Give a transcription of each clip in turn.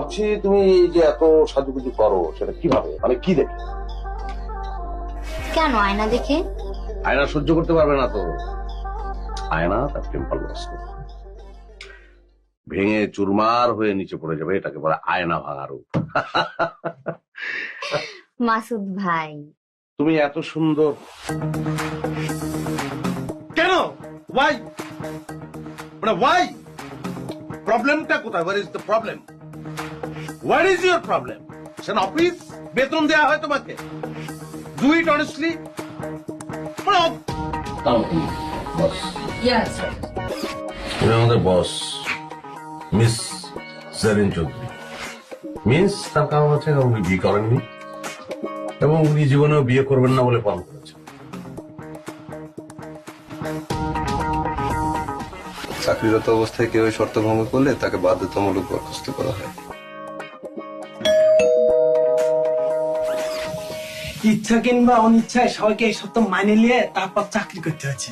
ভাবছি তুমি এই যে এত সাজুগুজু করো সেটা কিভাবে, মানে কি দেখে? কেন আয়না দেখে? আয়না সহ্য করতে পারবে না তো। আয়না তার টেম্পাল লস করবে, ভেঙে চুরমার হয়ে নিচে পড়ে যাবে, এটাকে বলে আয়না ভাঙার রূপ। মাসুদ ভাই, তুমি এত সুন্দর কেন? ওয়াই মানে ওয়াই? প্রবলেমটা কোথায়? Where is the problem? What is your problem? Sen office বেতন দেওয়া হয় তোমাকে, ডু ইট অনেস্টলি। উনি আমাদের বস, মিস জারিন চৌধুরী। মিস তার কারণ আছে, উনি বিয়ে করেননি এবং উনি জীবনেও বিয়ে করবেন না বলে পালন করেছেন। চাকরিরত অবস্থায় কেউ শর্ত ভঙ্গ করলে তাকে বাধ্যতামূলক বরখাস্ত করা হয়। ইচ্ছা কিংবা অনিচ্ছায় সবাইকে এই সত্য মাইনে নিয়ে তারপর চাকরি করতে হচ্ছে।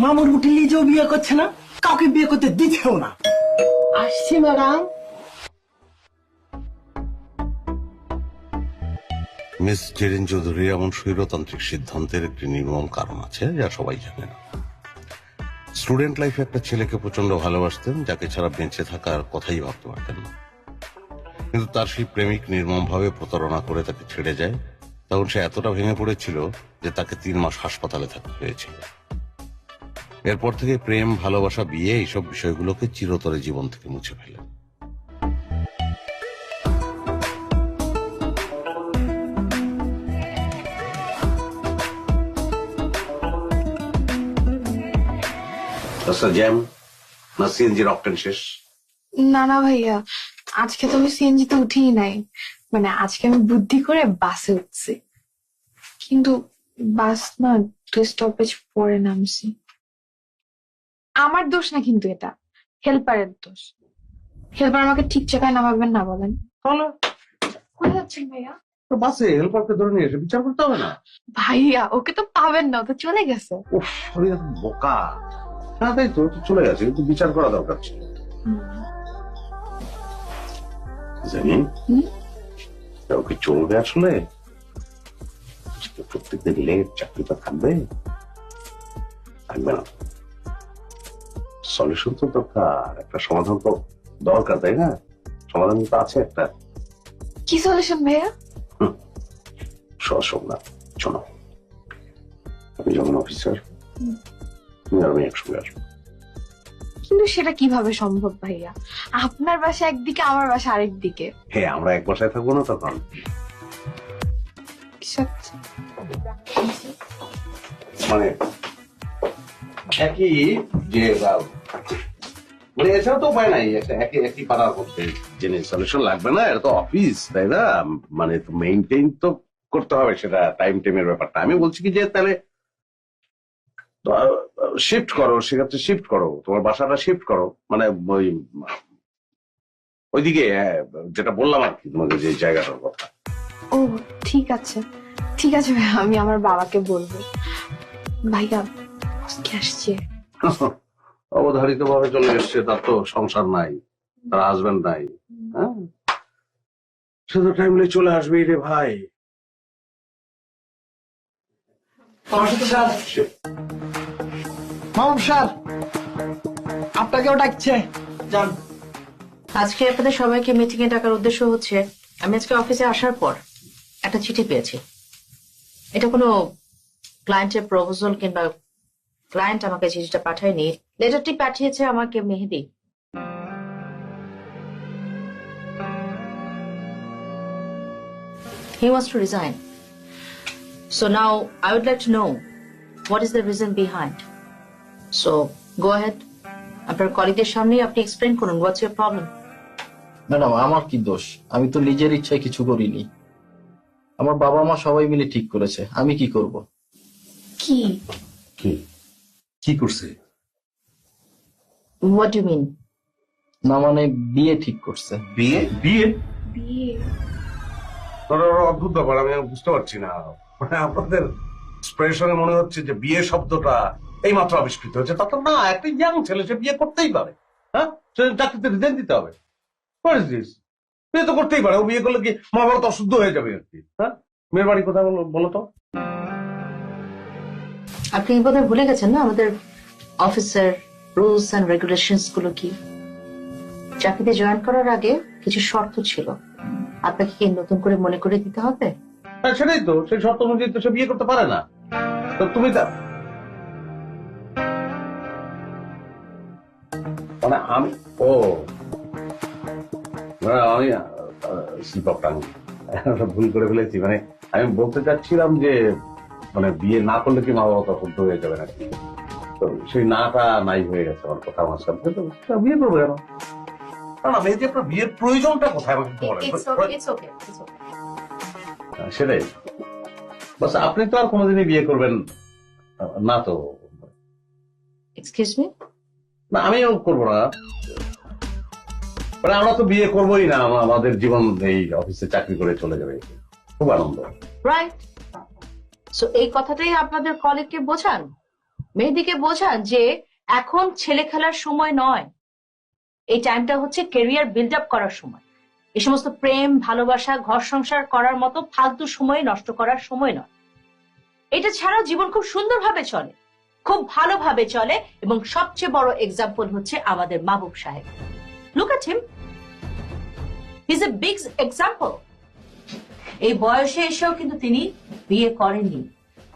মামুর বুটি নিজেও বিয়ে করছে না, কাউকে বিয়ে করতে দিচ্ছেও না। আসছি ম্যাডাম। মিস জেরিন চৌধুরী এমন স্বৈরতান্ত্রিক সিদ্ধান্তের একটি নির্মম কারণ আছে যা সবাই জানে না। স্টুডেন্ট লাইফে একটা ছেলেকে প্রচন্ড ভালোবাসতেন, যাকে ছাড়া বেঁচে থাকার কথাই ভাবতে পারতেন না। কিন্তু তার সেই প্রেমিক নির্মমভাবে প্রতারণা করে তাকে ছেড়ে যায়। তখন সে এতটা ভেঙে পড়েছিল যে তাকে 3 মাস হাসপাতালে থাকতে হয়েছিল। এরপর থেকে প্রেম, ভালোবাসা, বিয়ে এইসব বিষয়গুলোকে চিরতরে জীবন থেকে মুছে ফেলে। জ্যাম না সিএনজির অকটেন শেষ? না না ভাইয়া, আজকে তো আমি সিএনজি তে উঠিই নাই। মানে আজকে আমি বুদ্ধি করে বাসে উঠছি, কিন্তু বাস না 2 স্টপেজ পরে নামছি। আমার দোষ না কিন্তু, এটা হেল্পারের দোষ। হেল্পার আমাকে ঠিক জায়গায় নামাবেন না বলেন। তাহলে কোথায় যাচ্ছেন ভাইয়া? তো বাসে হেল্পারকে ধরে নিয়ে এসে বিচার করতে হবে না? ভাইয়া ওকে তো পাবেন না, ও তো চলে গেছে। উফ, আমি এত বোকা। হ্যাঁ তাই তো, তো চলে গেছে, কিন্তু বিচার করা দরকার ছিল। জানি ওকে চলবে আসলে? প্রত্যেকদিন লেট, চাকরিটা থাকবে? থাকবে না। সলিউশন তো দরকার, একটা সমাধান তো দরকার, তাই না? সমাধান তো আছে একটা। কি সলিউশন ভাইয়া? সহজ না, শোনো। আপনি যখন অফিসার, তুমি আর আমি একসঙ্গে আসবো। কিন্তু সেটা কিভাবে সম্ভব ভাইয়া? আপনার বাসা একদিকে, আমার বাসা আরেক দিকে। হ্যাঁ, আমরা এক বাসায় থাকবো না তখন? সত্যি? মানে একই যে মানে এছাড়া তো উপায় নাই, একটা একই পাড়ার মধ্যে জেনে সলিউশন লাগবে না। এটা তো অফিস, তাই না? মানে মেইনটেইন তো করতে হবে সেটা, টাইমের ব্যাপারটা। আমি বলছি কি যে তাহলে শিফট করো, সেক্ষেত্রে শিফট করো, তোমার বাসাটা শিফট করো, মানে ওইদিকে, যেটা বললাম আর কি তোমাকে, যে জায়গাটার কথা। ও ঠিক আছে, ঠিক আছে ভাইয়া, আমি আমার বাবাকে বলবো। ভাইয়া আজকে আসছে। অবধারিত ভাবে চলে এসছে, তার তো সংসার নাই, তার হাজবেন্ড নাই। হ্যাঁ, সে তো টাইমলি চলে আসবেই রে ভাই। মামুন স্যার, আপনাকেও ডাকছে, যান। আজকে আপনাদের সবাইকে মিটিং এ ডাকার উদ্দেশ্য হচ্ছে, আমি আজকে অফিসে আসার পর একটা চিঠি পেয়েছি। এটা কোনো ক্লায়েন্টের প্রপোজাল কিংবা ক্লায়েন্ট আমাকে চিঠিটা পাঠায়নি। লেটারটি পাঠিয়েছে আমাকে মেহেদি। He wants to resign. So now I would like to know what is the reason behind. So go ahead. আপনার কলিগদের সামনে আপনি এক্সপ্লেন করুন, what's your problem? ম্যাডাম, আমার কি দোষ? আমি তো নিজের ইচ্ছায় কিছু করিনি। আমার বাবা মা সবাই মিলে ঠিক করেছে, আমি কি করব? কি কি কি করছে? What do you mean? না মানে বিয়ে ঠিক করছে। বিয়ে? বিয়ে? বিয়ে? অদ্ভুত ব্যাপার, আমি বুঝতে পারছি না। মানে আপনাদের এক্সপ্রেশনে মনে হচ্ছে যে বিয়ে শব্দটা এই মাত্র আবিষ্কৃত হয়েছে। তা তো না, একটা ইয়াং ছেলে, সে বিয়ে করতেই পারে। হ্যাঁ, চাকরিতে রিজাইন দিতে হবে। What is this? বিয়ে তো করতেই পারে, ও বিয়ে করলে কি মহাভারত অশুদ্ধ হয়ে যাবে আর কি? হ্যাঁ, মেয়ের বাড়ি কোথায় বলো তো? আপনি বোধহয় ভুলে গেছেন না আমাদের অফিসের রুলস এন্ড রেগুলেশনস গুলো কি। চাকরিতে জয়েন করার আগে কিছু শর্ত ছিল, আপনাকে কি নতুন করে মনে করে দিতে হবে? হ্যাঁ সেটাই তো, সেই শর্ত অনুযায়ী তো সে বিয়ে করতে পারে না। তো তুমি মানে আমি আমি স্লিপ অফ টাং ভুল করে ফেলেছি। মানে আমি বলতে চাচ্ছিলাম যে মানে বিয়ে না করলে কি মা বাবা অশুদ্ধ হয়ে যাবে নাকি, তো সেই নাটা নাই হয়ে গেছে আমার কথা মাঝখান থেকে। তো বিয়ে করবো কেন? না মেয়ে যে আপনার বিয়ের প্রয়োজনটা কোথায় আমাকে একটু বলেন। সেটাই বাস, আপনি তো আর কোনোদিনই বিয়ে করবেন না তো? Excuse me? না আমিও করবো না, মানে আমরা তো বিয়ে করবোই না, আমাদের জীবন এই অফিসে চাকরি করে চলে যাবে, খুব আনন্দ। রাইট। সো এই কথাটাই আপনাদের কলিগকে বোঝান, মেহেদিকে বোঝান যে এখন ছেলে খেলার সময় নয়, এই টাইমটা হচ্ছে ক্যারিয়ার বিল্ড আপ করার সময়। এই সমস্ত প্রেম ভালোবাসা ঘর সংসার করার মতো ফালতু সময় নষ্ট করার সময় নয়। এটা ছাড়াও জীবন খুব সুন্দরভাবে চলে, খুব ভালোভাবে চলে, এবং সবচেয়ে বড় এক্সাম্পল হচ্ছে আমাদের মাহবুব সাহেব। Look at him, he is a big example. এই বয়সে এসেও কিন্তু তিনি বিয়ে করেননি।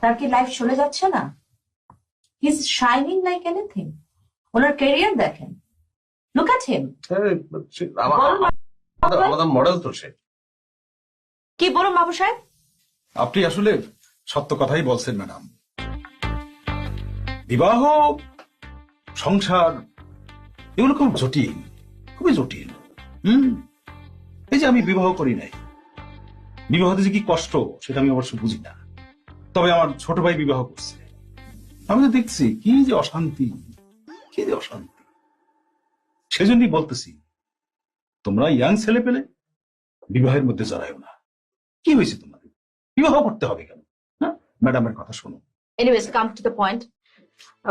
তার কি লাইফ চলে যাচ্ছে না? He is shining like anything. Owner career দেখেন, লুক এট হিম। আমাদের মডেল তো সে। কি বলুন মাহবুব সাহেব? আপনি আসলে সত্য কথাই বলছেন ম্যাডাম। বিবাহ, সংসার এগুলো খুব জটিল, খুবই জটিল। এই যে আমি বিবাহ করি নাই, বিবাহতে যে কি কষ্ট সেটা আমি অবশ্য বুঝি না, তবে আমার ছোট ভাই বিবাহ করছে। আমি তো দেখছি কি যে অশান্তি, কি যে অশান্তি। সেজন্যই বলতেছি তোমরা ইয়াং ছেলে পেলে বিবাহের মধ্যে জড়ায়ও না। কি হয়েছে তোমাদের? বিবাহ করতে হবে কেন? হ্যাঁ, ম্যাডামের কথা শোনো। Anyways, come to the point.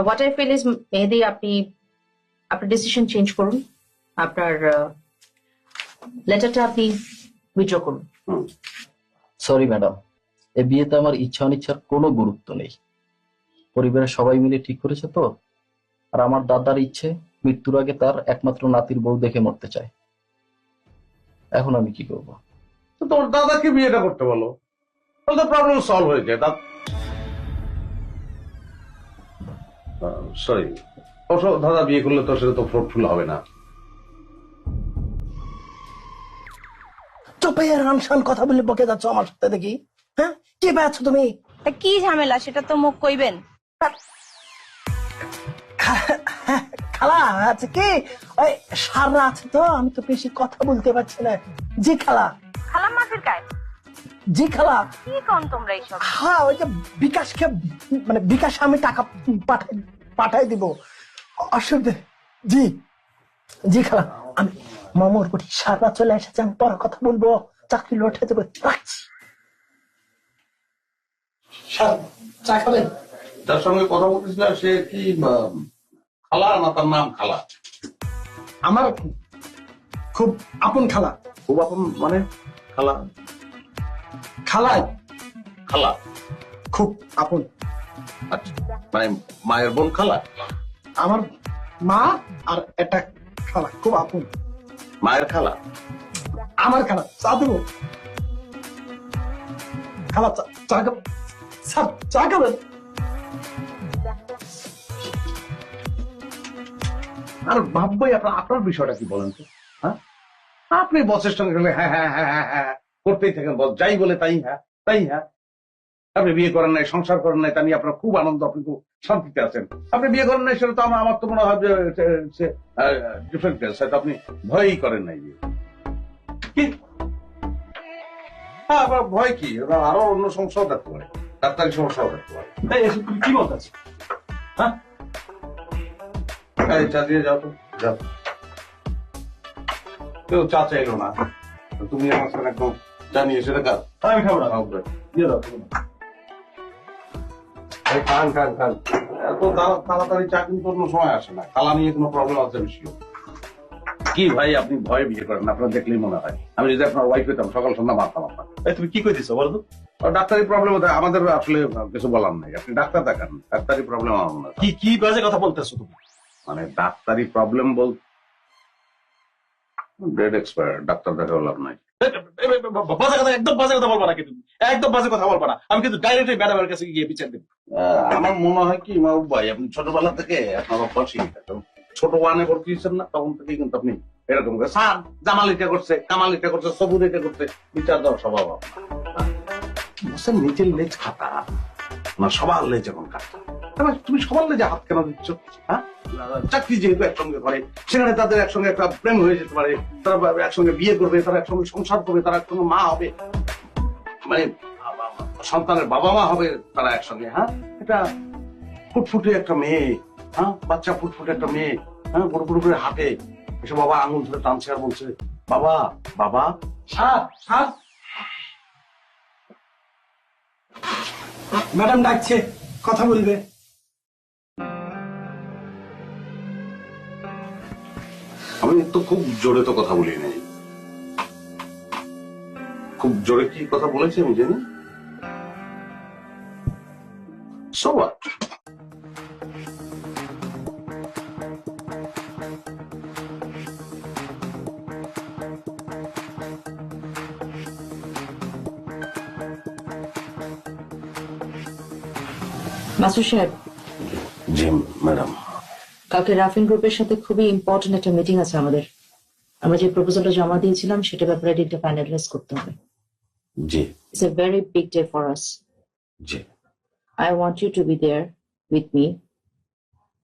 What I feel is, Mehedi আপনি আপনার ডিসিশন চেঞ্জ করুন, আপনার লেটারটা আপনি উইথড্র করুন। সরি ম্যাডাম, এই বিয়েতে আমার ইচ্ছা অনিচ্ছার কোনো গুরুত্ব নেই। পরিবারের সবাই মিলে ঠিক করেছে তো। আর আমার দাদার ইচ্ছে মৃত্যুর আগে তার একমাত্র নাতির বউ দেখে মরতে চায়। এখন আমি কি করব? তো তোমার দাদাকে বিয়েটা করতে বলো, তাহলে তো প্রবলেম সলভ হয়ে যায়। সরি, অবশ্য দাদা বিয়ে করলে তো সেটা তো ফ্রুটফুল হবে না। চোপের আনসান কথা বলে বকে যাচ্ছ আমার সাথে দেখি। হ্যাঁ, কে পেয়েছো তুমি? তা কি ঝামেলা সেটা তো মুখ কইবেন। খালা আছে কি? ওই সাররা আছে তো, আমি তো বেশি কথা বলতে পারছি না। জি খালা। খালাম মাছের গায়ে জি খালা। কি কম তোমরা এইসব? হ্যাঁ, ওই যে বিকাশকে, মানে বিকাশে আমি টাকা পাঠাই দিব, অসুবিধা। জি জি খালা, আমি মামুর কোটি সাররা চলে এসেছে, আমি পরে কথা বলবো, চাকরি লটে দেবো, রাখছি। চা খাবেন? যার সঙ্গে কথা বলতেছিলাম সে কি খালা না তার নাম খালা? আমার খুব আপন খালা। খুব আপন মানে? খালা খালাই খালা খুব আপন। আচ্ছা, মানে মায়ের বোন খালা? আমার মা আর এটা খালা খুব আপন। মায়ের খালা? আমার খালা। চা দেবো? খালা চা খাবেন? স্যার চা খাবেন? আর ভাববই আপনার বিষয়টা কি বলেন তো? হ্যাঁ, আপনি বসের সঙ্গে গেলে হ্যাঁ হ্যাঁ হ্যাঁ হ্যাঁ হ্যাঁ করতেই থাকেন, বস যাই বলে তাই হ্যাঁ তাই হ্যাঁ। আপনি বিয়ে করেন নাই, সংসার করেন নাই, তা নিয়ে আপনার খুব আনন্দ, আপনি খুব শান্তিতে আছেন। আপনি বিয়ে করেন নাই সেটা তো আমার তো মনে হয় যে ডিফারেন্ট কেস, হয়তো আপনি ভয়ই করেন নাই বিয়ে। কি? হ্যাঁ, আবার ভয় কি? ওরা আরো অন্য সমস্যাও থাকতে পারে, ডাক্তারি সমস্যাও থাকতে পারে। কি বলতেছে? হ্যাঁ, এই চা দিয়ে যাও তো, যাও। কেউ চা চাইলো না, তুমি আমার সাথে একদম জানিয়ে সেটা কাজ। আমি খাবো না। দিয়ে দাও। খান খান খান, এত তাড়াতাড়ি চা কিন্তু অন্য সময় আসে না। খালা নিয়ে কোনো প্রবলেম আছে বেশি? কি ভাই আপনি ভয়ে বিয়ে করেন, আপনার দেখলেই মনে হয়। আমি যদি আপনার ওয়াইফ হইতাম সকাল সন্ধ্যা মারতাম আপনার। এই তুমি কি কই দিছো বলো তো? ডাক্তারি প্রবলেম আমাদের আসলে কিছু বলার নাই, আপনি ডাক্তার দেখান। ডাক্তারি প্রবলেম আমার না। কি কি বাজে কথা বলতেছো তুমি? মানে ডাক্তারি প্রবলেম বল, ডেড এক্সপায়ার, ডাক্তার দেখা লাভ নাই। বাজে কথা, একদম বাজে কথা বলবা না কিন্তু, একদম বাজে কথা বলবা না। আমি কিন্তু ডাইরেক্ট ম্যাডামের কাছে গিয়ে বিচার দেবো। আমার মনে হয় কি মাহবুব ভাই, আপনি ছোটবেলা থেকে আপনার অভ্যাসই এটা। ছোট ওয়ানে ভর্তি হয়েছেন না, তখন থেকেই কিন্তু আপনি এরকম করে স্যার জামাল এটা করছে, কামাল এটা করছে, সবুর এটা করছে, বিচার দেওয়ার স্বভাব আপনার। নিজের লেজ খাতা না, সবার লেজ এখন কাটা। এবার তুমি সবার লেজে হাত কেন দিচ্ছ? হ্যাঁ, চাকরি যেহেতু একসঙ্গে করে, সেখানে তাদের একসঙ্গে একটা প্রেম হয়ে যেতে পারে, তারা একসঙ্গে বিয়ে করবে, তারা একসঙ্গে সংসার করবে, তারা একসঙ্গে মা হবে, মানে সন্তানের বাবা মা হবে তারা একসঙ্গে। হ্যাঁ, এটা ফুটফুটে একটা মেয়ে, হ্যাঁ বাচ্চা ফুটফুটে একটা মেয়ে, হ্যাঁ বড় বড় করে হাঁটে, এসে বাবা আঙুল ধরে টানছে আর বলছে বাবা বাবা। স্যার স্যার, ম্যাডাম ডাকছে, কথা বলবে। আমি তো খুব জোরে তো কথা বলি নাই, খুব জোরে কি কথা বলেছি আমি জানি। So what? মাসুদ সাহেব, জি ম্যাডাম। কালকে রাফিন গ্রুপের সাথে খুবই ইম্পর্টেন্ট একটা মিটিং আছে আমাদের। আমরা যে প্রপোজালটা জমা দিয়েছিলাম সেটা ব্যাপারে একটা ফাইনালাইজ করতে হবে। জি it's a very big day for us. জি। I want you to be there with me.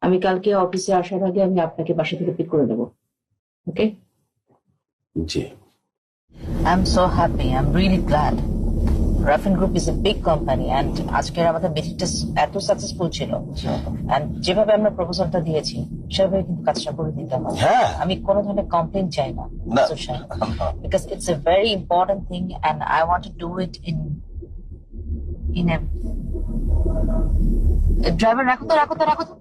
আমি কালকে অফিসে আসার আগে আমি আপনাকে বাসা থেকে পিক করে দেবো। ওকে? জি। I am so happy, I am really glad. Rafin group is a big company and আজকের আমাদের মিটিংটা এত সাকসেসফুল ছিল, অ্যান্ড যেভাবে আমরা প্রপোজালটা দিয়েছি সেভাবে কিন্তু কাজটা করে দিতে হবে। হ্যাঁ। আমি কোনো ধরনের কমপ্লেন চাই না, না। Because it's a very important thing and I want to do it in a driver. রাখো তো রাখো তো রাখো তো।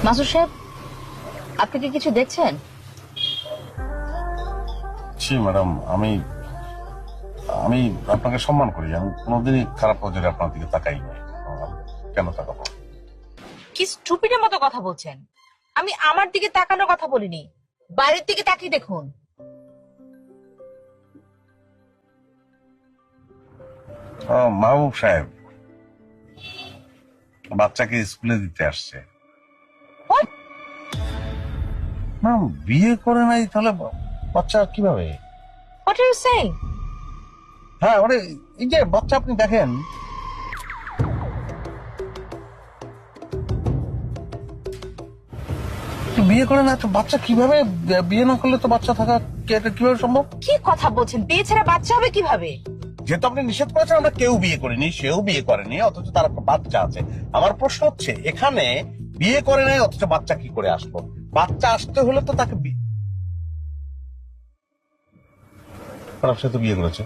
মাসুদ সাহেব, আপনি কি কিছু দেখছেন? জি ম্যাডাম, আমি আমি আপনাকে সম্মান করি, আমি কোনোদিনই খারাপ নজরে আপনার দিকে তাকাই নাই। কেন তাকাবো? কি স্টুপিডের মতো কথা বলছেন? আমি আমার দিকে তাকানোর কথা বলিনি, বাইরের দিকে তাকিয়ে দেখুন। মাহবুব সাহেব বাচ্চাকে স্কুলে দিতে আসছে। না, বিয়ে করে নাই, তাহলে বাচ্চা কিভাবে? What are you saying? হ্যাঁ মানে এই যে বাচ্চা আপনি দেখেন, বিয়ে করে না তো বাচ্চা কিভাবে, বিয়ে না করলে তো বাচ্চা থাকা এটা কিভাবে সম্ভব? কি কথা বলছেন? বিয়ে ছাড়া বাচ্চা হবে কিভাবে? যেহেতু আপনি নিষেধ করেছেন, আমরা কেউ বিয়ে করিনি, সেও বিয়ে করেনি, অথচ তার একটা বাচ্চা আছে। আমার প্রশ্ন হচ্ছে, এখানে বিয়ে করে নাই অথচ বাচ্চা কি করে আসলো? বাচ্চা আসতে হলে তো তাকে খারাপ, সে তো বিয়ে করেছে।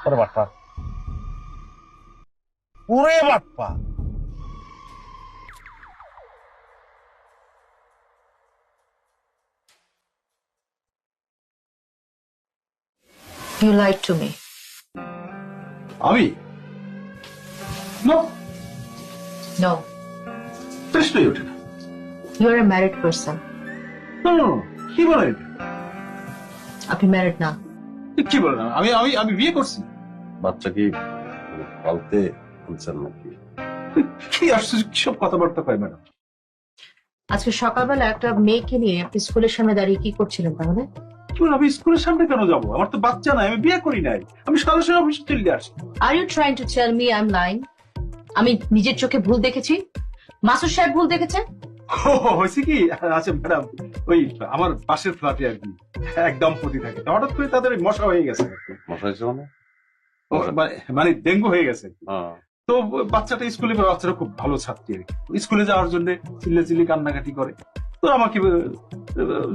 ওরে বাটপা, ওরে বাটপা। You lied to me. আমি নো, No, প্রশ্নই ওঠে না। you are a married person. No, no, no, কি বলে এটা? আপনি ম্যারিড না। কি বলে না? আমি আমি আমি বিয়ে করছি। বাচ্চা কি পালতে বলছেন নাকি? কি আশ্চর্য, কি সব কথাবার্তা কয় ম্যাডাম? আজকে সকালবেলা একটা মেয়েকে নিয়ে আপনি স্কুলের সামনে দাঁড়িয়ে কি করছিলেন তাহলে? কি বলে, আমি স্কুলের সামনে কেন যাবো? আমার তো বাচ্চা নাই, আমি বিয়ে করি নাই, আমি সরাসরি অফিসে চলে আসি। Are you trying to tell me I'm lying? আমি নিজের চোখে ভুল দেখেছি, মাসুদ সাহেব ভুল দেখেছেন। হয়েছে কি, আচ্ছা ম্যাডাম, ওই আমার পাশের ফ্ল্যাটে আর কি এক দম্পতি থাকে, হঠাৎ করে তাদের মশা হয়ে গেছে আর কি। মশা হয়েছে মানে? মানে ডেঙ্গু হয়ে গেছে। হ্যাঁ। তো বাচ্চাটা স্কুলে, বাচ্চাটা খুব ভালো ছাত্রী আর কি, স্কুলে যাওয়ার জন্য চিল্লাচিল্লি কান্নাকাটি করে। তো আমাকে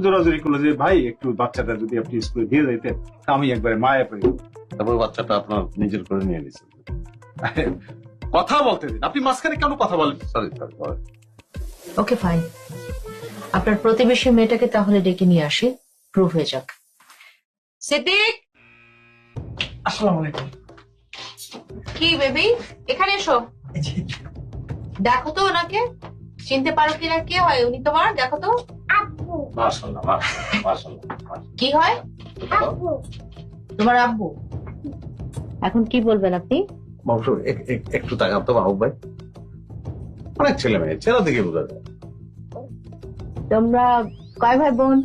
জোরাজোরি করলো যে ভাই একটু বাচ্চাটা যদি আপনি স্কুলে দিয়ে যাইতেন, আমি একবারে মায়া পেয়ে গেলাম। তারপর বাচ্চাটা আপনার নিজের করে নিয়ে নিয়েছেন। কথা বলতে দিন, আপনি মাঝখানে কেন কথা বলেন? সরি ওকে ফাইন, আপনার প্রতিবেশী মেয়েটাকে তাহলে ডেকে নিয়ে আসি, প্রুভ হয়ে যাক। সিদ্দিক, আসসালামু আলাইকুম। কি বেবি, এখানে এসো। দেখো তো ওনাকে, চিনতে পারো কিনা, কে হয় উনি তোমার? দেখো তো। মাশাআল্লাহ, মাশাআল্লাহ। কি হয়? তোমার আব্বু। এখন কি বলবেন আপনি? বংশ একটু তাকান তো মাহবুব ভাই, অনেক ছেলে মেয়ে, ছেলে দেখে বোঝা যায়। তোমরা কয় ভাই বোন?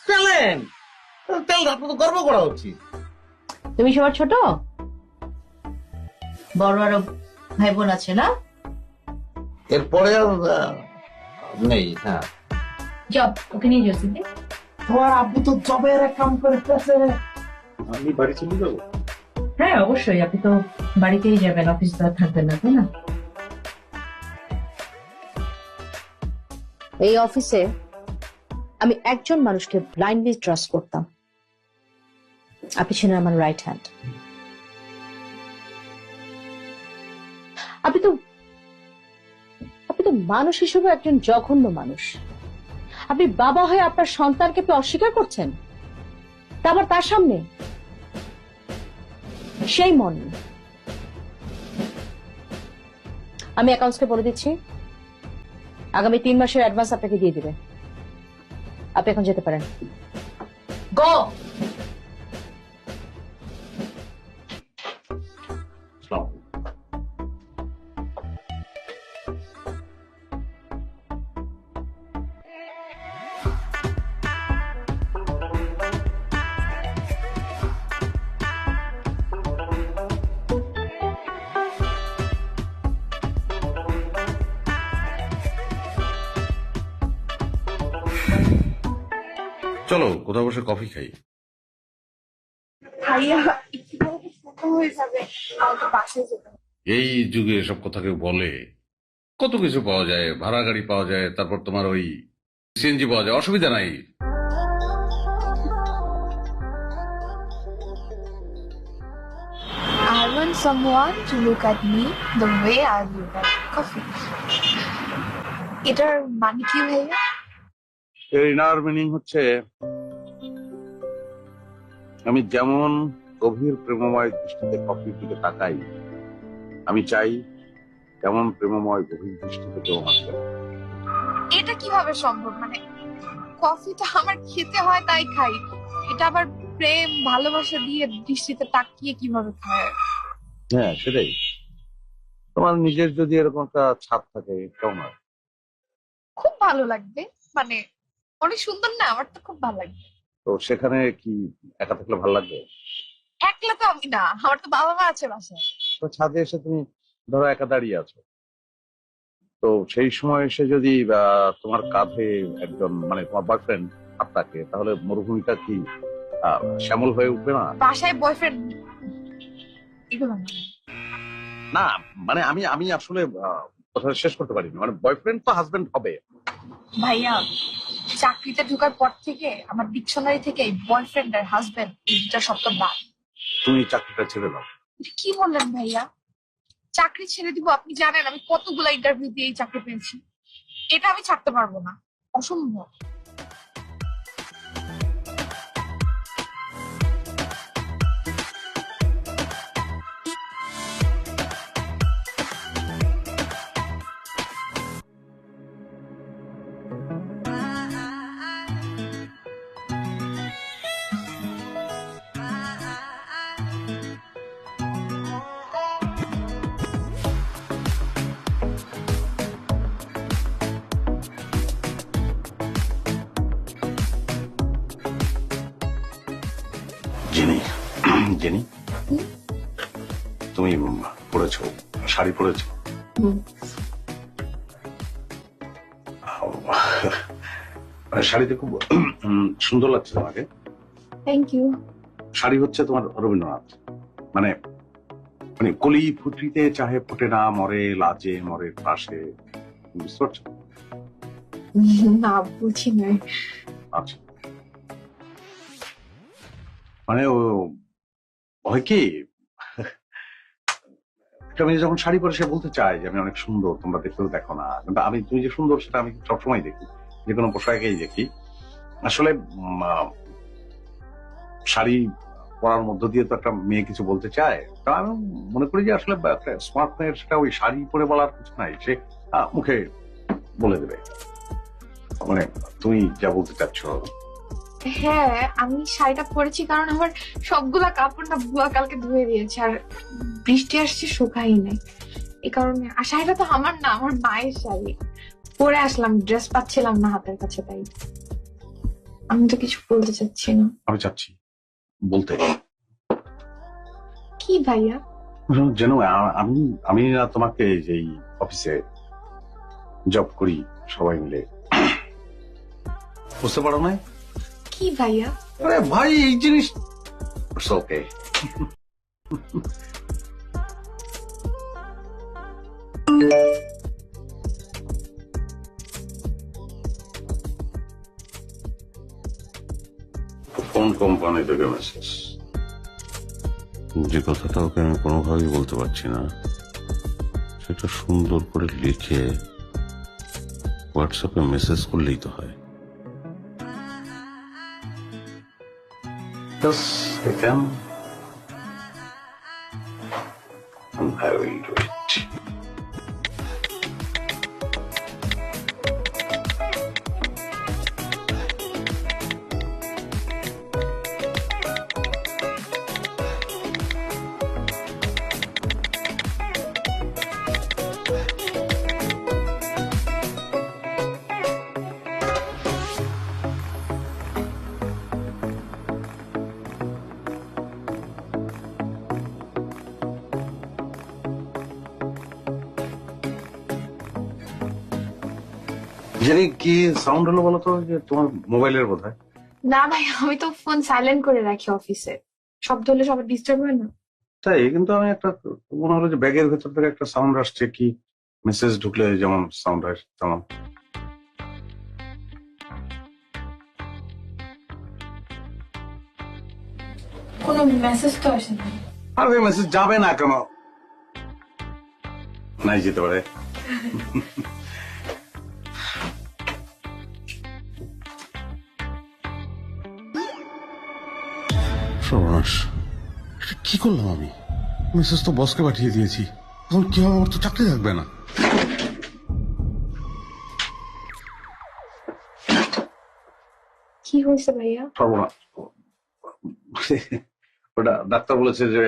চলেন তেল আপনার তো গর্ব করা উচিত। তুমি সবার ছোট? বড় আরো ভাই বোন আছে না? এরপরে আর নেই। হ্যাঁ, যাও ওকে নিয়ে যাও সিদ্দিক। তোমার আব্বু তো জবের এক কাম করতেছে। আমি বাড়ি চলে যাবো। হ্যাঁ অবশ্যই, আপনি তো বাড়িতেই যাবেন, অফিস তো আর থাকবেন না, তাই না? এই অফিসে আমি একজন মানুষকে ব্লাইন্ডলি ট্রাস্ট করতাম, আপনি ছিলেন আমার রাইট হ্যান্ড। আপনি তো মানুষ হিসেবে একজন জঘন্য মানুষ। আপনি বাবা হয়ে আপনার সন্তানকে আপনি অস্বীকার করছেন, তা আবার তার সামনে। সেই মন, আমি অ্যাকাউন্টসকে বলে দিচ্ছি আগামী 3 মাসের অ্যাডভান্স আপনাকে দিয়ে দিবে। আপনি এখন যেতে পারেন। গো। চলো কোথাও বসে কফি খাই। ভাইয়া একটু হয়ে যাবে, আমার তো বাসায় যেতে হবে। এই যুগে এসব কথা কেউ বলে? কত কিছু পাওয়া যায়, ভাড়া গাড়ি পাওয়া যায়, তারপর তোমার ওই সিএনজি পাওয়া যায়, অসুবিধা নাই। I want someone to look at me the way I look at coffee. এটার মানে কি ভাইয়া? এর ইনার মিনিং হচ্ছে আমি যেমন গভীর প্রেমময় দৃষ্টিতে কফির দিকে তাকাই, আমি চাই তেমন প্রেমময় গভীর দৃষ্টিতে কেউ আসবে। এটা কিভাবে সম্ভব? মানে কফিটা আমার খেতে হয় তাই খাই, এটা আবার প্রেম ভালোবাসা দিয়ে দৃষ্টিতে তাকিয়ে কিভাবে খায়? হ্যাঁ সেটাই, তোমার নিজের যদি এরকম একটা ছাপ থাকে কেমন হয়? খুব ভালো লাগবে, মানে অনেক সুন্দর না? আমার তো খুব ভালো লাগবে। তো সেখানে কি একা থাকলে ভালো লাগবে? একলা তো আমি না, আমার তো বাবা মা আছে বাসায়। তো ছাদে এসে তুমি ধরো একা দাঁড়িয়ে আছো, তো সেই সময় এসে যদি তোমার কাঁধে একজন মানে তোমার বয়ফ্রেন্ড হাত থাকে, তাহলে মরুভূমিটা কি শ্যামল হয়ে উঠবে না? বাসায় বয়ফ্রেন্ড এগুলো না। না মানে আমি আসলে কথা শেষ করতে পারিনি, মানে বয়ফ্রেন্ড তো হাজবেন্ড হবে। ভাইয়া চাকরিতে ঢোকার পর থেকে আমার ডিকশনারি থেকে বয়ফ্রেন্ড আর হাজবেন্ড এই দুটা শব্দ বাদ। তুমি চাকরিটা ছেড়ে দাও। এটা কি বললেন ভাইয়া? চাকরি ছেড়ে দিব? আপনি জানেন আমি কতগুলা ইন্টারভিউ দিয়ে এই চাকরি পেয়েছি, এটা আমি ছাড়তে পারবো না, অসম্ভব। জেনি, জেনি তুমি পড়েছো, শাড়ি পরেছো? শাড়িতে খুব সুন্দর লাগছে তোমাকে। Thank you. শাড়ি হচ্ছে তোমার রবীন্দ্রনাথ, মানে মানে কলি ফুটরিতে চাহে ফোটে না, মরে লাজে মরে পাশে, বুঝতে পারছো? না বুঝি নাই। আচ্ছা, মানে ও হয় কি, একটা মেয়ে যখন শাড়ি পরে সে বলতে চায় যে আমি অনেক সুন্দর, তোমরা দেখতেও দেখো না, কিন্তু তুমি যে সুন্দর সেটা আমি সবসময় দেখি, যে কোনো পোশাকেই দেখি। আসলে শাড়ি পরার মধ্য দিয়ে তো একটা মেয়ে কিছু বলতে চায়, তা আমি মনে করি যে আসলে একটা স্মার্ট মেয়ের সেটা ওই শাড়ি পরে বলার কিছু নাই, সে মুখে বলে দেবে মানে তুমি যা বলতে চাচ্ছ। হ্যাঁ, আমি শাড়িটা পরেছি কারণ আমার সবগুলা কাপড় না বুয়া কালকে ধুয়ে দিয়েছে, আর বৃষ্টি আসছে শুকাই নাই, এই কারণে। আর শাড়িটা তো আমার না, আমার মায়ের শাড়ি, পরে আসলাম, ড্রেস পাচ্ছিলাম না হাতের কাছে, তাই। আমি তো কিছু বলতে চাচ্ছি না। আমি চাচ্ছি বলতে, কি ভাইয়া? যেন আমি আমি না তোমাকে যে অফিসে জব করি সবাই মিলে, বুঝতে পারো না? কি ভাইয়া? আরে ভাই এই জিনিস ওকে। কোন কোম্পানি থেকে মেসেজ? যে কথাটা ওকে আমি কোনোভাবেই বলতে পারছি না, সেটা সুন্দর করে লিখে হোয়াটসঅ্যাপে মেসেজ করলেই তো হয়। Yes, they can. And I will do it. জানি কি সাউন্ড হলো বলো তো, যে তোমার মোবাইলের বোধ হয়। না ভাই, আমি তো ফোন সাইলেন্ট করে রাখি অফিসে, শব্দ হলে সবার ডিস্টার্ব হয় না। তাই, কিন্তু আমি একটা মনে হলো যে ব্যাগের ভেতর থেকে একটা সাউন্ড আসছে, কি মেসেজ ঢুকলে যেমন সাউন্ড হয় তেমন। কোনো মেসেজ তো আসে না। আর ওই মেসেজ যাবে না কেন? নাই যেতে পারে। সর্বনাশ, এটা কি করলাম আমি? মেসেজ তো বসকে পাঠিয়ে দিয়েছি, এখন কি হবে? আমার তো চাকরি থাকবে না। কি হয়েছে ভাইয়া? সর্বনাশ, ওটা ডাক্তার বলেছে যে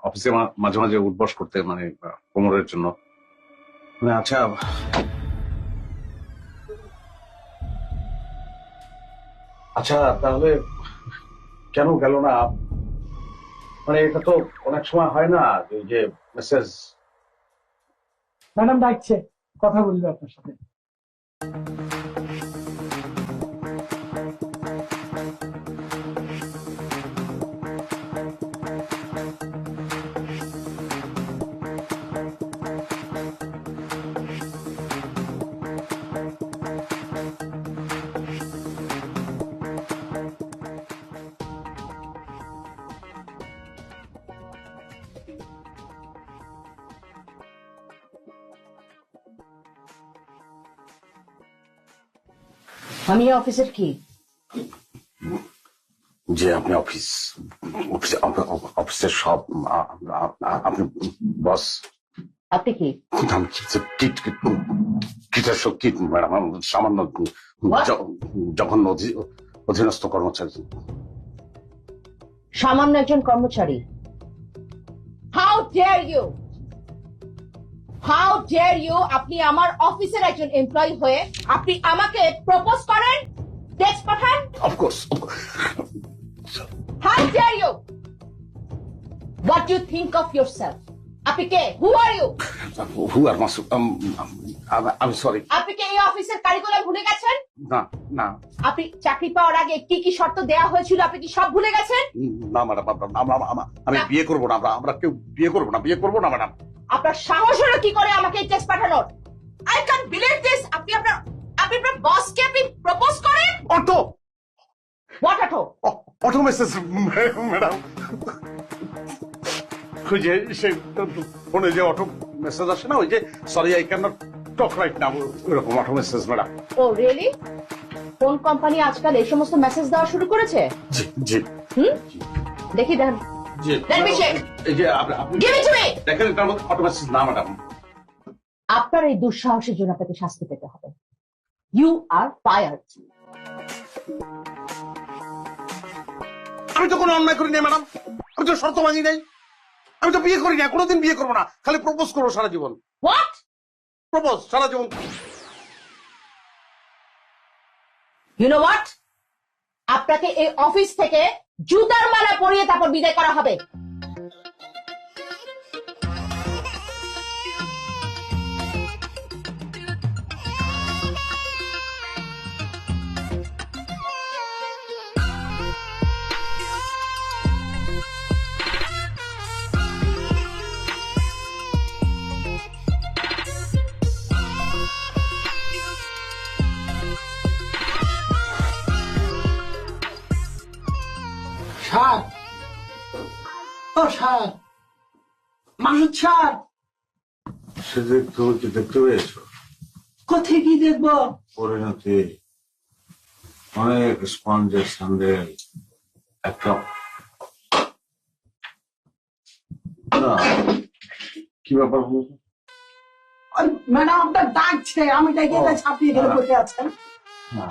অফিসে মাঝে মাঝে উঠবস করতে, মানে কোমরের জন্য। মানে আচ্ছা, আচ্ছা তাহলে কেন গেল না? মানে এটা তো অনেক সময় হয় না যে মেসেজ। ম্যাডাম ডাকছে, কথা বলবে আপনার সাথে। আমি অফিসের কি? যে আপনি অফিসের সব, আপনি বস। আপনি কি? ম্যাডাম, সামান্য জঘন্য অধীনস্থ কর্মচারী। সামান্য একজন কর্মচারী? How dare you, how dare you! আপনি আমার অফিসের একজন এমপ্লয়ি হয়ে আপনি আমাকে প্রপোজ করেন, টেক্সট পাঠান? Of course. How dare you! What do you think of yourself? আপনি কে? হু আর ইউ? হু আর মাসুদ? আমি সরি। আপনি কি এই অফিসের কারিকুলাম ভুলে গেছেন? না না। আপনি চাকরি পাওয়ার আগে কি কি শর্ত দেওয়া হয়েছিল আপনি কি সব ভুলে গেছেন? না ম্যাডাম, আমি বিয়ে করবো না, আমরা কেউ বিয়ে করবো না ম্যাডাম। আপনার সাহস হলো কি করে আমাকে টেক্সট পাঠানোর? I can believe this! আপনি আপনার আপনি আপনার বসকে আপনি প্রপোজ করেন? Auto what auto? Auto message madam, ওই যে সে ফোনে যে অটো মেসেজ আসে না, ওই যে sorry I can not talk right now, ওইরকম অটো মেসেজ ম্যাডাম। ও রিয়েলি? কোন কোম্পানি আজকাল এই সমস্ত মেসেজ দেওয়া শুরু করেছে? জি জি দেখি দেন। জি, Let me check. এই যে আপনি Give it to me. দেখেন এটার মধ্যে অটো মেসেজ না ম্যাডাম। আপনার এই দুঃসাহসের জন্য আপনাকে শাস্তি পেতে হবে। You are fired. আমি তো কোনো অন্যায় করি নাই ম্যাডাম, আমি তো শর্ত মানি নাই, আমি তো বিয়ে করি না, কোনোদিন বিয়ে করবো না, খালি প্রপোজ করবো সারা জীবন। হোয়াট? প্রপোজ সারা জীবন। You know what? আপনাকে এই অফিস থেকে জুতার মালা পরিয়ে তারপর বিদায় করা হবে। স্যার, ও স্যার, মাসুদ স্যার, সে তুমি কি দেখতে পেয়েছো? কোথায় কি দেখবো? পরিণতি অনেক স্পঞ্জের স্যান্ডেল, একটা না, কি ব্যাপার বলতো? ওই ম্যাডাম আপনার ডাকছে, আমি ডেকে এলে ছাপিয়ে গেলে বসে আছেন। না,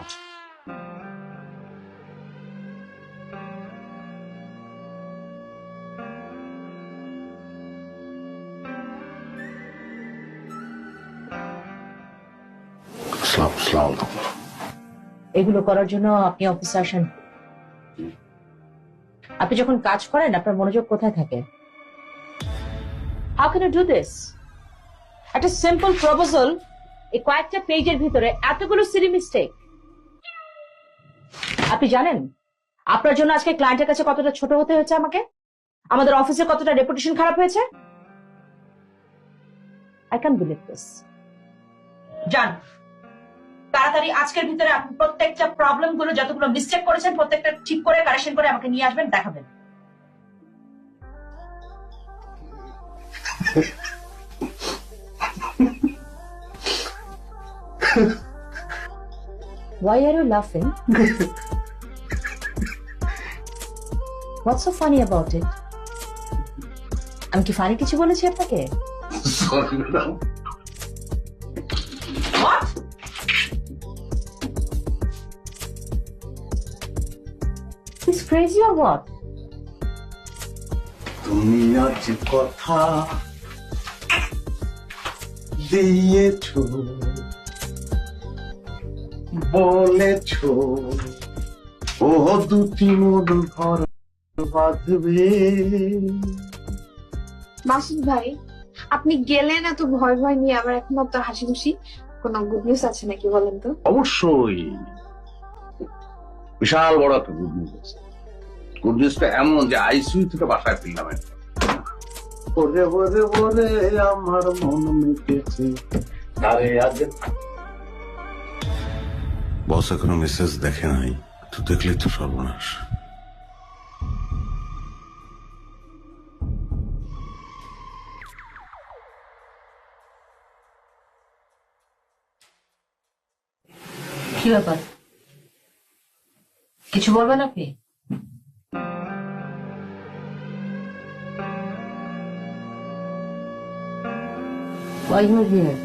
আসসালামু আলাইকুম। এগুলো করার জন্য আপনি অফিসে আসেন। আপনি যখন কাজ করেন আপনার মনোযোগ কোথায় থাকে? How can you do this? একটা সিম্পল প্রপোজাল এই কয়েকটা পেজের ভিতরে এতগুলো সিলি মিস্টেক। আপনি জানেন আপনার জন্য আজকে ক্লায়েন্টের কাছে কতটা ছোট হতে হয়েছে আমাকে, আমাদের অফিসে কতটা রেপুটেশন খারাপ হয়েছে। I can believe this. জান, তাড়াতাড়ি আজকের ভিতরে আপনি প্রত্যেকটা প্রবলেম গুলো যতগুলো মিস্টেক করেছেন প্রত্যেকটা ঠিক করে কারেকশন করে আমাকে নিয়ে আসবেন, দেখাবেন। Why are you laughing? What's so funny about it? আমি কি ফানি কিছু বলেছি আপনাকে? Sorry madam. What? He's crazy or what? তুমি আজ কথা দিয়েছ, বলেছ ও দুটি মন ঘর বাঁধবে। মাসুদ ভাই, আপনি গেলেন এত ভয় ভয় নিয়ে, আবার এখন তো হাসি খুশি। কোনো গুড নিউজ আছে নাকি বলেন তো? অবশ্যই বিশাল বড় একটা গুড নিউজ আছে। গুড নিউজটা এমন যে আইসিইউ থেকে বাসায় ফিরলাম। ওরে ওরে ওরে আমার মন মেটেছে। আরে আজ বস এখনো মেসেজ দেখে নাই, তো দেখলেই তো সর্বনাশ। কি ব্যাপার, কিছু বলবেন আপনি? Why you are here?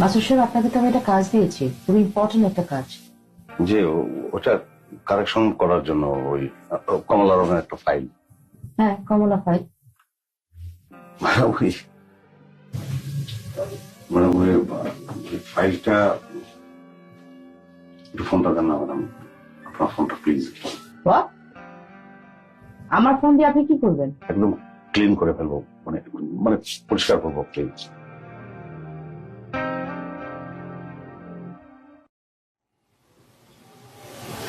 Masud সাহেব, আপনাকে তো আমি একটা কাজ দিয়েছি, খুব ইম্পর্টেন্ট একটা কাজ। যে ওটা কারেকশন করার জন্য ওই কমলা রঙের একটা ফাইল। হ্যাঁ, কমলা ফাইল। ওই মানে ওই ফাইলটা একটু ফোনটা দেন না ম্যাডাম, আপনার ফোনটা প্লিজ। What? আমার ফোন দিয়ে আপনি কি করবেন? একদম ক্লিন করে ফেলবো, মানে মানে পরিষ্কার করবো প্লিজ।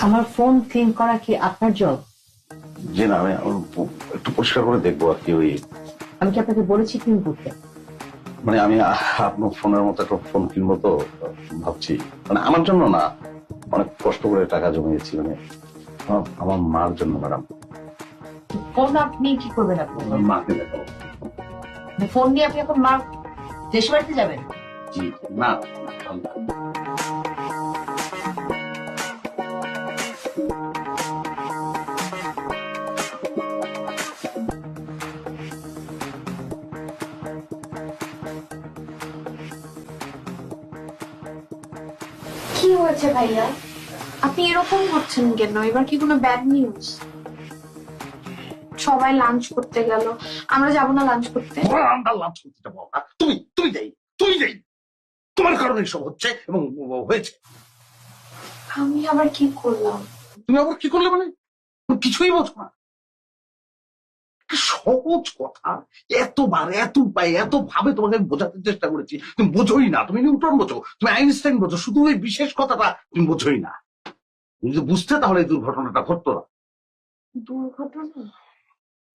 আমার ফোন ক্লিন করা কি আপনার জব? যে না, আমি একটু পরিষ্কার করে দেখবো আর কি। ওই আমি কি আপনাকে বলেছি ক্লিন করতে? মানে আমি আপনার ফোনের মতো একটা ফোন কিনবো তো ভাবছি, মানে আমার জন্য না, অনেক কষ্ট করে টাকা জমিয়েছি, মানে আমার মার জন্য ম্যাডাম। ফোন আপনি কি করবেন? আপনি মাকে দেখাবো। ফোন দিয়ে আপনি এখন মা দেশ বাড়িতে যাবেন? জি না, কি হয়েছে ভাইয়া? আপনি এরকম করছেন কেন? এবার কি কোনো ব্যাড নিউজ? সবাই লাঞ্চ করতে গেল, আমরা যাব না লাঞ্চ করতে? আমরা লাঞ্চ করতে যাবো না। তুমি যাই তোমার কারণে সব হচ্ছে এবং হয়েছে। আমি আবার কি করলাম? তুমি আবার কি করলে মানে? তুমি কিছুই বোঝো না। কি সহজ কথা, এত ভাবে তোমাকে আমি বোঝাতে চেষ্টা করেছি, তুমি বোঝোই না। তুমি নিউটন বোঝো, তুমি আইনস্টাইন বোঝো, শুধু ওই বিশেষ কথাটা তুমি বোঝোই না। তুমি যদি বুঝতে তাহলে এই দুর্ঘটনাটা ঘটতো না।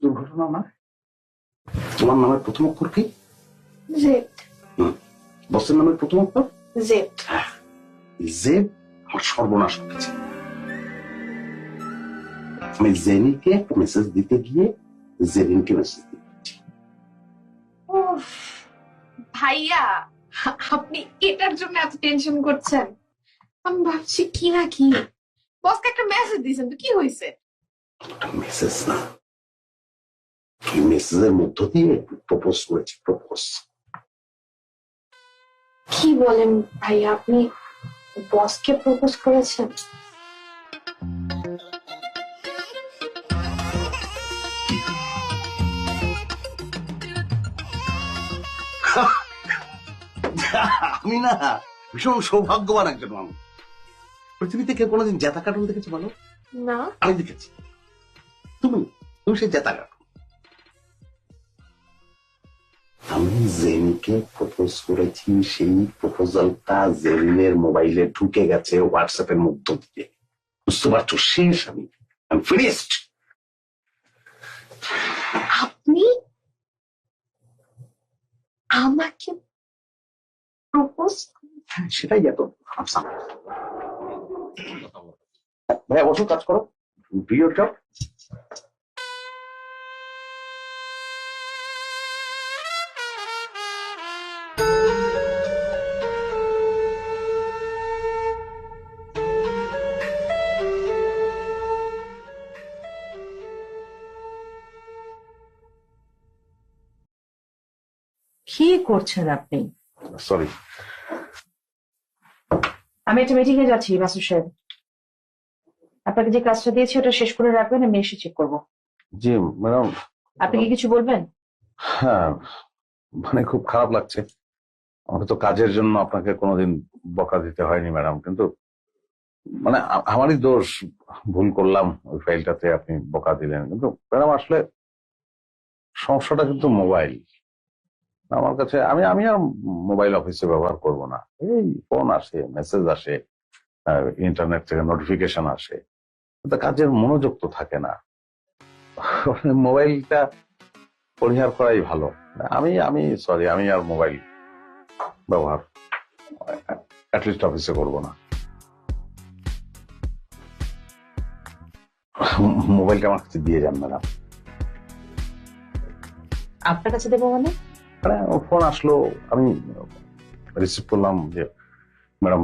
দুর্ঘটনা না? তোমার নামের প্রথম অক্ষর কি? জেড। বসের নামের প্রথম অক্ষর? জেড। জেড আমার সর্বনাশ করেছে। আমি জেনিকে মেসেজ দিতে গিয়ে জেরিনকে মেসেজ দিচ্ছি। ভাইয়া, আপনি এটার জন্য এত টেনশন করছেন? আমি ভাবছি কি না কি, বসকে একটা মেসেজ দিয়েছেন তো কি হয়েছে? মেসেজ না, এই মেসেজের মধ্য দিয়ে প্রপোজ করেছি। প্রপোজ। কি বলেন ভাইয়া, আপনি বসকে প্রপোজ করেছেন? আমি না ভীষণ সৌভাগ্যবান একজন মানুষ। পৃথিবীতে কেউ কোনোদিন জেতা কার্টুন দেখেছে বলো? না। আমি দেখেছি। তুমি সেই জেতা কার্টুন। আমি জেনকে প্রপোজ করেছি, সেই প্রপোজালটা জেরিনের মোবাইলে ঢুকে গেছে হোয়াটসঅ্যাপের মধ্য দিয়ে। বুঝতে পারছো? শেষ। আমি ফিনিশড। আপনি আমাকে প্রপোজ? সেটাই এত ভাইয়া, বসো, কাজ করো, ডু ইওর জব। কি করছেন আপনি? সরি। আমি একটা মিটিং এ যাচ্ছি মাসুদ সাহেব। আপনাকে যে কাজটা দিয়েছি ওটা শেষ করে রাখবেন, আমি এসে চেক করবো। জি ম্যাডাম। আপনি কি কিছু বলবেন? হ্যাঁ, মানে খুব খারাপ লাগছে। আমাকে তো কাজের জন্য আপনাকে কোনোদিন বকা দিতে হয়নি ম্যাডাম, কিন্তু মানে আমারই দোষ, ভুল করলাম, ওই ফাইলটাতে আপনি বকা দিলেন। কিন্তু ম্যাডাম আসলে সমস্যাটা কিন্তু মোবাইল আমার কাছে। আমি আর মোবাইল অফিসে ব্যবহার করব না। এই ফোন আসে, মেসেজ আসে, ইন্টারনেট থেকে নোটিফিকেশন আসে, কিন্তু কাজের মনোযোগ তো থাকে না। মোবাইলটা পরিহার করাই ভালো। আমি সরি, আমি আর মোবাইল ব্যবহার অ্যাটলিস্ট অফিসে করব না। মোবাইলটা আমার কাছে দিয়ে যান ম্যাডাম। আপনার কাছে দেবো মানে? ফোন আসলো, আমি রিসিভ করলাম যে ম্যাডাম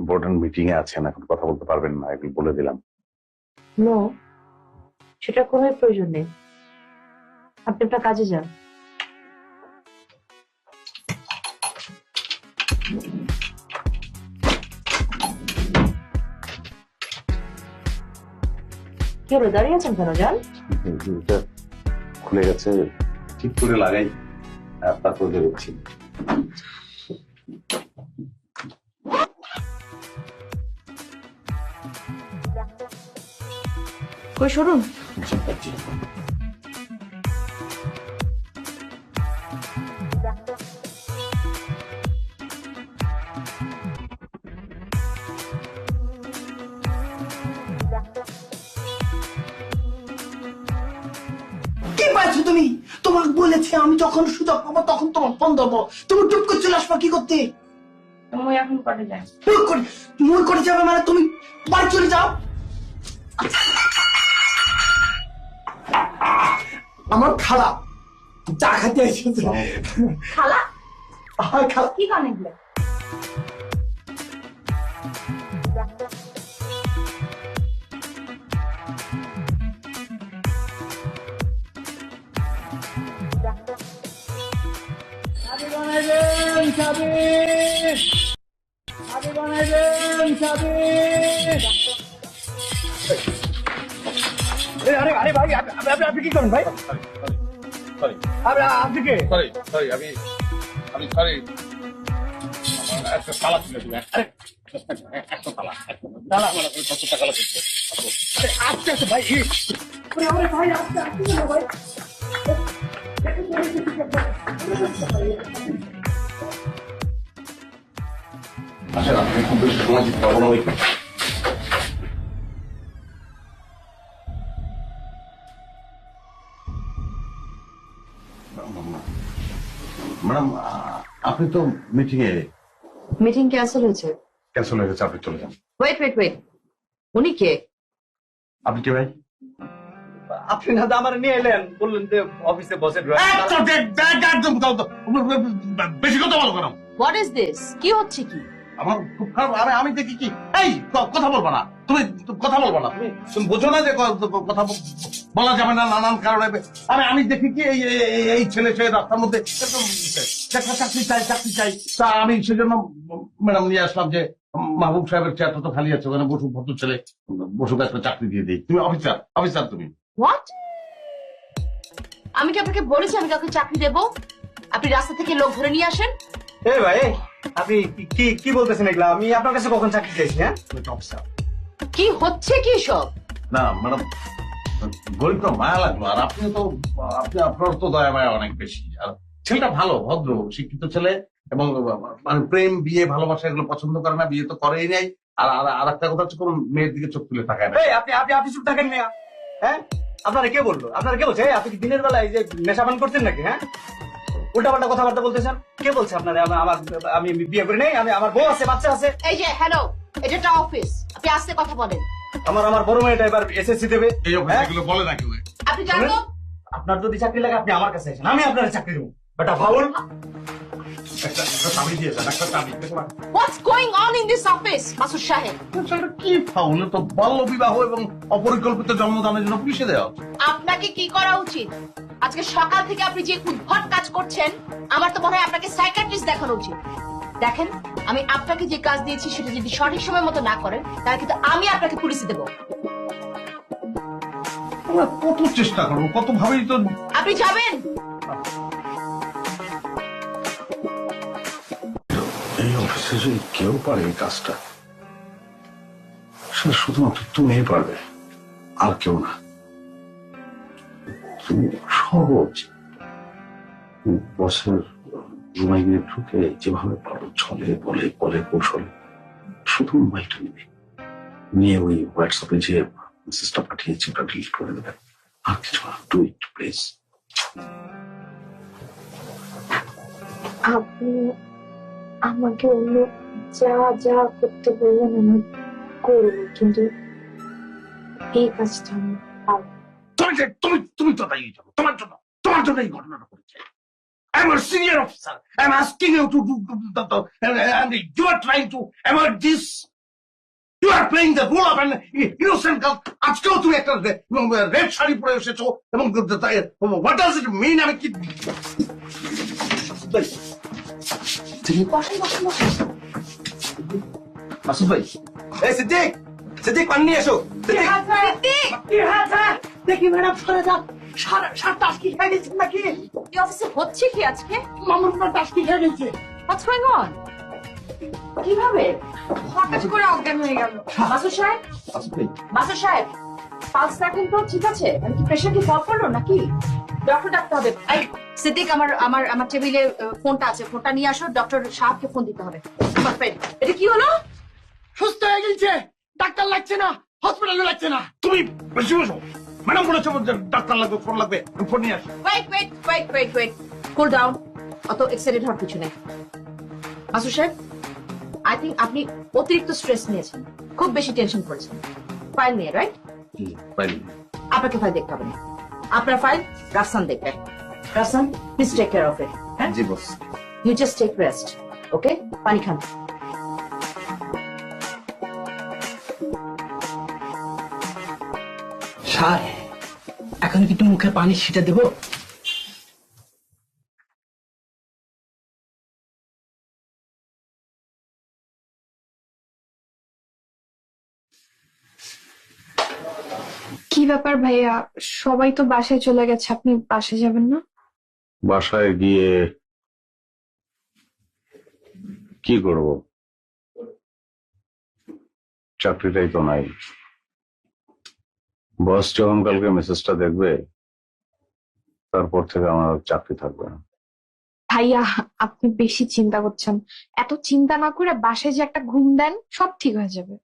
ইম্পর্টেন্ট মিটিং এ আছেন, এখন কথা বলতে পারবেন না, এগুলো বলে দিলাম। নো, সেটা কোনো প্রয়োজন নেই। আপনি আপনার কাজে যান। কি হলো, দাঁড়িয়ে আছেন কেন? যান। এটা খুলে গেছে, ঠিক করে লাগাই, তারপর বেরোচ্ছি। কই সরুন। কি পাইছো তুমি? তুমি তোমাকে বলেছি আমি যখন সুযোগ পাবো তখন তোমার ফোন দেবো, তুমি টুক করে চলে আসবা কি করতে? তুমি এখন করে যাই। মুই করে যাবে মানে তুমি বাড়ি চলে যাও। আমার খালা চা খাতে এসেছে। খালা খালা কি কানে দিলে? আরে আরে ভাই আপনি কি করেন ভাই? আপনি কে? সরি আমি সরি একটা তালা ছিল আরে একটা তালা আমার 500 টাকা লাগবে। আচ্ছা আচ্ছা ভাই ভাই আস্তে আস্তে না ভাই। আসলে আপনি খুব বেশি সময় দিতে পারবো না। ম্যাডাম আপনি তো মিটিং এ মিটিং ক্যান্সেল হয়েছে। ক্যান্সেল হয়ে গেছে, আপনি চলে যান। ওয়েট উনি কে? আপনি কি ভাই? আপনি না তো আমার নিয়ে এলেন, বললেন যে অফিসে বসে একদম বেশি কথা বলবো না। What is this? কি হচ্ছে কি? আমার খুব খারাপ। আমি দেখি কি এই কথা বলবো না, তুমি কথা বলবো না, তুমি বোঝো না যে কথা বলা যাবে না নানান কারণে। আমি দেখি কি এই ছেলে রাস্তার মধ্যে চাকরি চাই তা আমি সেজন্য ম্যাডাম নিয়ে আসলাম যে মাহবুব সাহেবের চেয়ারটা তো খালি আছে, ওখানে বসুক, ভদ্র ছেলে বসুক, একটা চাকরি দিয়ে দিই। তুমি অফিসার তুমি। হোয়াট? আমি কি আপনাকে বলেছি আমি কাউকে চাকরি দেবো? আপনি রাস্তা থেকে লোক ধরে নিয়ে আসেন। এই ভাই আপনি কি কি বলতেছেন এগুলা? আমি আপনার কাছে কখন চাকরি চাইছি? হ্যাঁ অফিসার কি হচ্ছে কি সব? না ম্যাডাম, গরিব তো মায়া লাগলো। আর আপনি আপনার তো দয়া মায়া অনেক বেশি। আর ছেলেটা ভালো, ভদ্র, শিক্ষিত ছেলে, এবং মানে প্রেম বিয়ে ভালোবাসা এগুলো পছন্দ করে না, বিয়ে তো করেই নাই। আর একটা কথা হচ্ছে, কোন মেয়ের দিকে চোখ তুলে তাকায় না। এই আপনি চুপ থাকেন মিয়া। হ্যাঁ আপনারা কে বললো? আপনারা কে বলছে? আপনি কি দিনের বেলায় যে নেশাপান করছেন নাকি? হ্যাঁ উল্টাপাল্টা কথাবার্তা বলতেছেন। কে বলছে আপনারা আমি বিয়ে করি নাই? আমার বউ আছে, বাচ্চা আছে। এই যে হ্যালো, এটা একটা অফিস, আপনি আস্তে কথা বলেন। আমার বড় মেয়েটা এবার এসএসসি দেবে। এই অফিসে এগুলো বলে না কেউ। আপনি জানো আপনার যদি চাকরি লাগে আপনি আমার কাছে আসেন, আমি আপনার চাকরি দেবো। বেটা ফাউল। একটা চাবি দিয়েছেন, একটা চাবি। What's going on in this office Masud সাহেব? কি ফাউল? তো বাল্য বিবাহ এবং অপরিকল্পিত জন্মদানের জন্য পুলিশে দেওয়া। আপনাকে কি করা উচিত? আজকে সকাল থেকে আপনি যে উদ্ভট কাজ করছেন, আমার তো মনে হয় আপনাকে সাইকিয়াট্রিস্ট দেখানো উচিত। দেখেন, আমি আপনাকে যে কাজ দিয়েছি সেটা যদি সঠিক সময় মতো না করেন তাহলে কিন্তু আমি আপনাকে পুলিশে দেবো। আমরা কত চেষ্টা করবো, কত ভাবেই তো। আপনি যাবেন। এই অফিসে যদি কেউ পারে এই কাজটা, সেটা শুধুমাত্র তুমি পারবে, আর কেউ না। তুমি সহজ বসের রুমাইনে ঢুকে যেভাবে পারো ছলে বলে বলে কৌশলে শুধু মোবাইলটা নেবে, নিয়ে ওই হোয়াটসঅ্যাপে যে মেসেজটা পাঠিয়েছি ওটা ডিলিট করে দেবে। আর কিছু না, ডু ইট প্লিজ। আপনি আমাকে অন্য যা যা করতে বলবেন আমি করবো, কিন্তু এই কাজটা আমি পারবো না। তুমি তো তাই জানো, তোমার জন্য এই ঘটনাটা ঘটেছে। I'm a senior officer. I'm asking you to do and you are trying to avoid this. You are playing the role of an innocent girl. আজকেও তুমি একটা রেড শাড়ি পরে এসেছো এবং what does it mean? আমি কি বসেন বসেন বসেন। মাসুদ ভাই, এই সিদ্দিক পানি নিয়ে এসো। দেখি ম্যাডাম সরে যান। সার টাস্কি খেয়ে গেছেন নাকি? এই অফিসে হচ্ছে কি আজকে? মামুন টাস্কি খেয়ে গেছে। What's going on? কিভাবে হঠাৎ করে অজ্ঞান হয়ে গেল? মাসুদ সাহেব, মাসুদ সাহেব পালস রাখেন তো, ঠিক আছে? আমি কি প্রেশার কি ফল করলো নাকি? ডক্টর ডাকতে হবে। এই সিদ্দিক, আমার টেবিলে ফোনটা আছে, ফোনটা নিয়ে আসো, ডক্টর সাহেবকে ফোন দিতে হবে। এটা কি হলো? সুস্থ হয়ে গেছে, ডাক্তার লাগছে না, হসপিটালে লাগছে না। তুমি বেশি বসো, ম্যাডাম বলেছে ডাক্তার লাগবে, ফোন লাগবে, আমি ফোন নিয়ে আসি। Wait cool down. অত এক্সাইটেড হওয়ার কিছু নেই। মাসুদ সাহেব, আই থিঙ্ক আপনি অতিরিক্ত স্ট্রেস নিয়েছেন, খুব বেশি টেনশন করেছেন। ফাইল নিয়ে, রাইট? আপনাকে ফাইল দেখতে হবে না, আপনার ফাইল রাফসান দেখবে। Rafsan, please take care of it. হ্যাঁ, জি boss. You just take rest, okay? পানি খান। স্যার, এখন কি একটু মুখে পানি ছিটে দেবো? কি ব্যাপার ভাইয়া, সবাই তো বাসায় চলে গেছে, আপনি বাসায় যাবেন না? বাসায় গিয়ে কি করব? চাকরিটাই তো নাই। বস যখন কালকে মেসেজটা দেখবে, তারপর থেকে আমার আর চাকরি থাকবে না। ভাইয়া, আপনি বেশি চিন্তা করছেন। এত চিন্তা না করে বাসায় যে একটা ঘুম দেন, সব ঠিক হয়ে যাবে।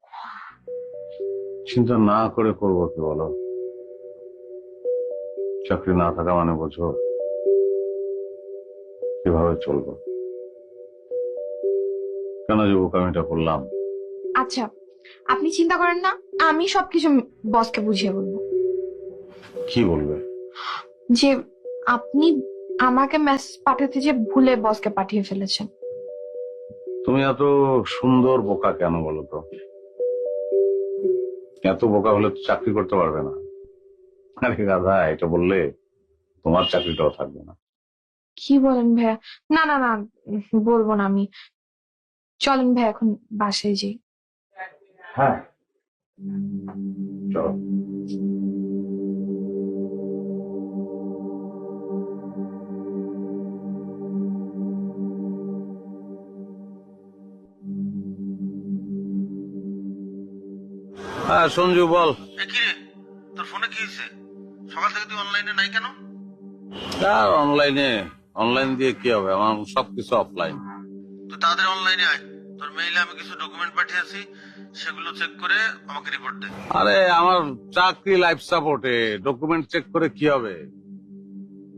চিন্তা না করে করবো কি বলো? চাকরি না থাকা মানে বোঝো কিভাবে চলবো? কেন যে বোকামিটা করলাম। আচ্ছা, আপনি চিন্তা করেন না, আমি সবকিছু বসকে বুঝিয়ে বলবো। কি বলবে? যে আপনি আমাকে মেসেজ পাঠাতে যে ভুলে বসকে পাঠিয়ে ফেলেছেন। তুমি এত সুন্দর বোকা কেন বলো তো? এত বোকা হলে তো চাকরি করতে পারবে না। আরে গাধা, এটা বললে তোমার চাকরিটাও থাকবে না। কি বলেন ভাইয়া? না না না, বলবো না আমি। চলেন ভাই, এখন বাসায় যাই। হ্যাঁ, চলো। হ্যাঁ সঞ্জু, বল। তোর ফোনে কি হয়েছে? সকাল থেকে তুই অনলাইনে নাই কেন? আর অনলাইন দিয়ে কি হবে? আমার সবকিছু অফলাইন। তুই তাড়াতাড়ি অনলাইনে আয়। তোর মেইলে আমি কিছু ডকুমেন্ট পাঠিয়েছি, সেগুলো চেক করে আমাকে রিপোর্ট দে। আরে আমার চাকরি লাইফ সাপোর্টে, ডকুমেন্ট চেক করে কি হবে?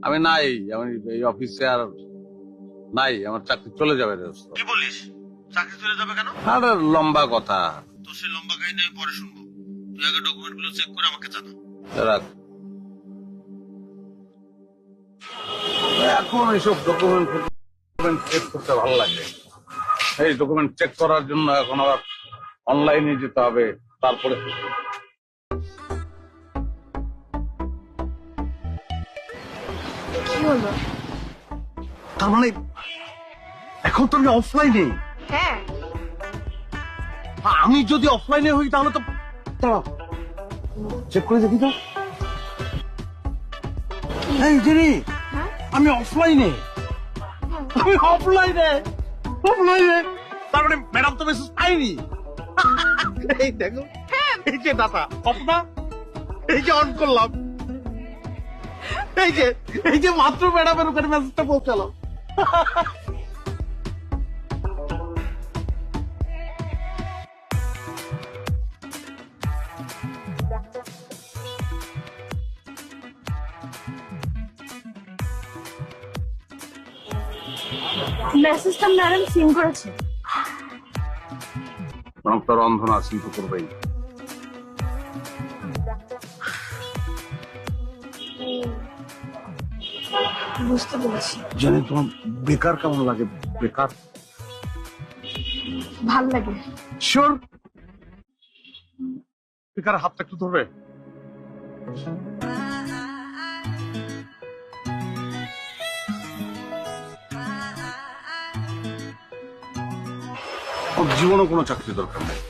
আমি নাই, আমি এই অফিসে আর নাই, আমার চাকরি চলে যাবে। কি বলিস? চাকরি চলে যাবে কেন? আরে লম্বা কথা। তোর সেই লম্বা কাহিনী আমি পরে শুনবো। তুই আগে ডকুমেন্ট গুলো চেক করে আমাকে জানা। রাখ। এখন এইসব ডকুমেন্ট চেক করতে ভালো লাগে। এই ডকুমেন্ট চেক করার জন্য এখন আবার অনলাইনে যেতে হবে, তারপরে কি হলো? তার মানে এখন তো আমি অফলাইনে। হ্যাঁ, আমি যদি অফলাইনে হই তাহলে তো চেক করে দেখি তো। এই জেনি, হ্যাঁ? আমি অফলাইনে। তার মানে ম্যাডাম তো মেসেজ পাইনি। এই দেখো, এই যে ডাটা অফ না, এই যে অন করলাম, এই যে মাত্র ম্যাডামের ওখানে মেসেজটা পৌঁছালো। মেসেজটা ম্যাডাম সিন করেছে। তোর অন্ধন আসি তো করবেই। বুঝতে পেরেছি। জানি তোমার বেকার কেমন লাগে? বেকার ভাল লাগে। শিওর? বেকার হাতটা একটু ধরবে? ওর জীবনও কোনো চাকরি দরকার নেই।